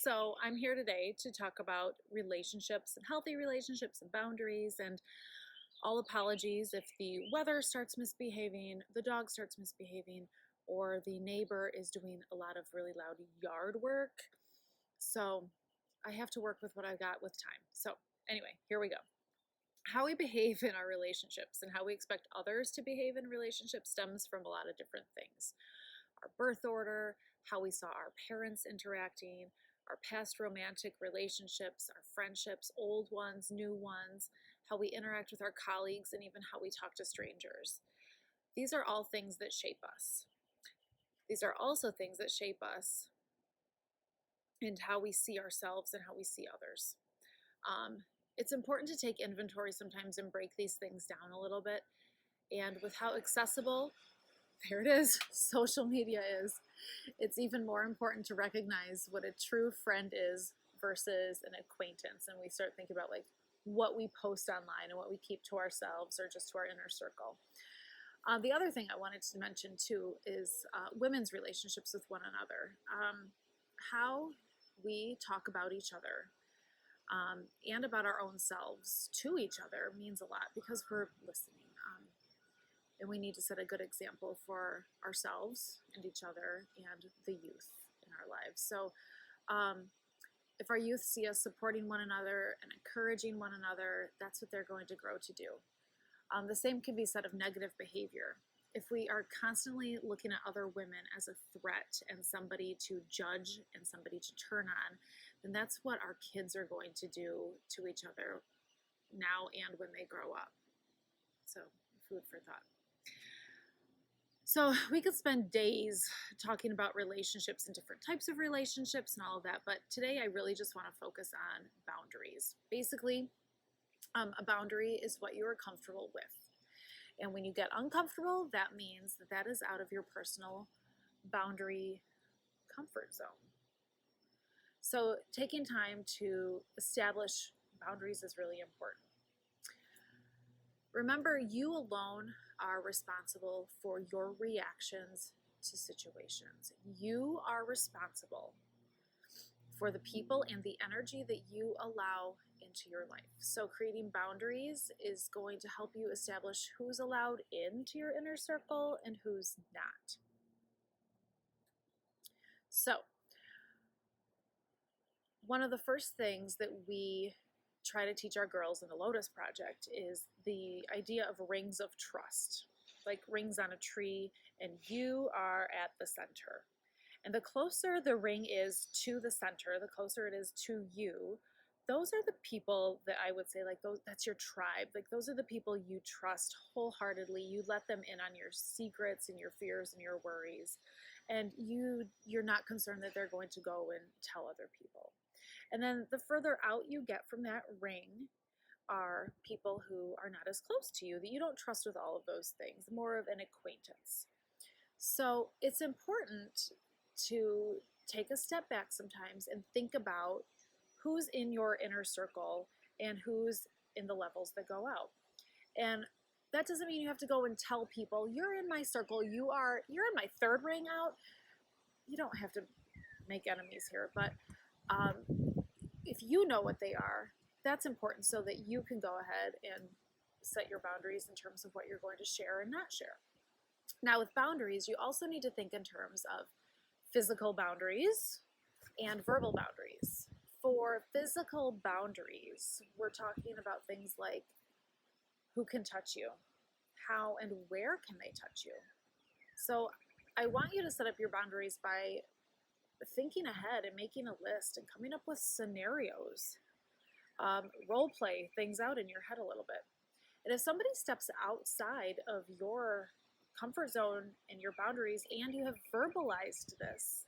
So, I'm here today to talk about relationships and healthy relationships and boundaries. And all apologies if the weather starts misbehaving, the dog starts misbehaving, or the neighbor is doing a lot of really loud yard work. So, I have to work with what I've got with time. So, anyway, here we go. How we behave in our relationships and how we expect others to behave in relationships stems from a lot of different things: our birth order, how we saw our parents interacting, our past romantic relationships, our friendships, old ones, new ones, how we interact with our colleagues, and even how we talk to strangers. These are all things that shape us. These are also things that shape us and how we see ourselves and how we see others. It's important to take inventory sometimes and break these things down a little bit. And with how accessible, there it is, social media is, it's even more important to recognize what a true friend is versus an acquaintance. And we start thinking about like what we post online and what we keep to ourselves or just to our inner circle. The other thing I wanted to mention too is women's relationships with one another. How we talk about each other and about our own selves to each other means a lot because we're listening. And we need to set a good example for ourselves and each other and the youth in our lives. So if our youth see us supporting one another and encouraging one another, that's what they're going to grow to do. The same can be said of negative behavior. If we are constantly looking at other women as a threat and somebody to judge and somebody to turn on, then that's what our kids are going to do to each other now and when they grow up. So, food for thought. So we could spend days talking about relationships and different types of relationships and all of that, but today I really just want to focus on boundaries. Basically, a boundary is what you are comfortable with. And when you get uncomfortable, that means that that is out of your personal boundary comfort zone. So taking time to establish boundaries is really important. Remember, you alone are responsible for your reactions to situations. You are responsible for the people and the energy that you allow into your life. So creating boundaries is going to help you establish who's allowed into your inner circle and who's not. So one of the first things that we try to teach our girls in the Lotus Project is the idea of rings of trust, like rings on a tree, and you are at the center. And the closer the ring is to the center, the closer it is to you, those are the people that I would say, like, those, that's your tribe. Like, those are the people you trust wholeheartedly. You let them in on your secrets and your fears and your worries. And you're not concerned that they're going to go and tell other people. And then the further out you get from that ring are people who are not as close to you, that you don't trust with all of those things, more of an acquaintance. So it's important to take a step back sometimes and think about who's in your inner circle and who's in the levels that go out. And that doesn't mean you have to go and tell people, you're in my circle, you're in my third ring out. You don't have to make enemies here, but if you know what they are, that's important so that you can go ahead and set your boundaries in terms of what you're going to share and not share. Now, with boundaries, you also need to think in terms of physical boundaries and verbal boundaries. For physical boundaries, we're talking about things like who can touch you, how and where can they touch you. So I want you to set up your boundaries by thinking ahead and making a list and coming up with scenarios. Role play things out in your head a little bit. And if somebody steps outside of your comfort zone and your boundaries and you have verbalized this,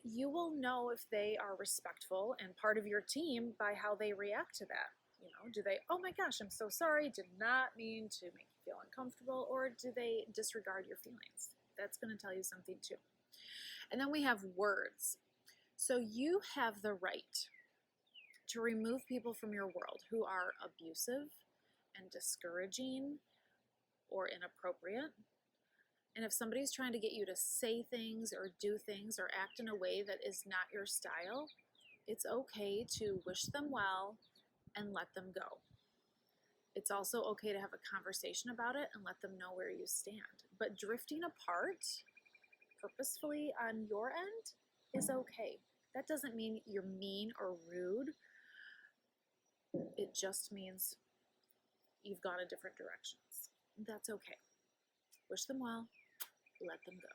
you will know if they are respectful and part of your team by how they react to that. You know, do they, oh my gosh, I'm so sorry, did not mean to make you feel uncomfortable, or do they disregard your feelings? That's going to tell you something too. And then we have words. So you have the right to remove people from your world who are abusive and discouraging or inappropriate. And if somebody's trying to get you to say things or do things or act in a way that is not your style, it's okay to wish them well and let them go. It's also okay to have a conversation about it and let them know where you stand. But drifting apart purposefully on your end is okay. That doesn't mean you're mean or rude. It just means you've gone in different directions. That's okay. Wish them well, let them go.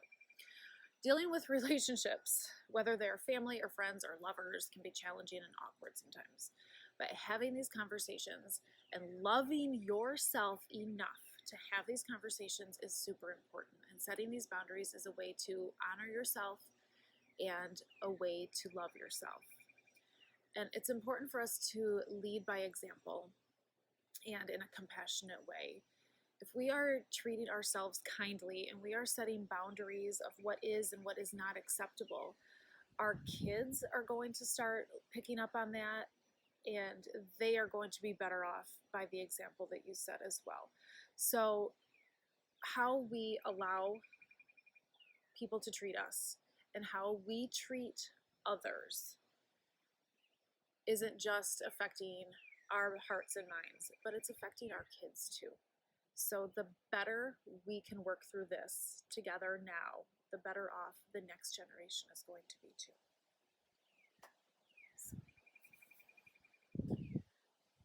Dealing with relationships, whether they're family or friends or lovers, can be challenging and awkward sometimes. But having these conversations and loving yourself enough to have these conversations is super important. And setting these boundaries is a way to honor yourself and a way to love yourself. And it's important for us to lead by example and in a compassionate way. If we are treating ourselves kindly and we are setting boundaries of what is and what is not acceptable, our kids are going to start picking up on that, and they are going to be better off by the example that you set as well. So how we allow people to treat us and how we treat others isn't just affecting our hearts and minds, but it's affecting our kids too. So the better we can work through this together now, the better off the next generation is going to be too.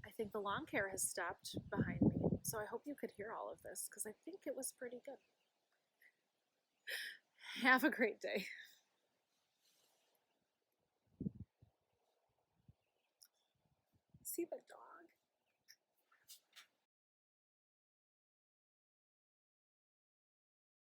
I think the lawn care has stopped behind me, so I hope you could hear all of this because I think it was pretty good. Have a great day. See the dog.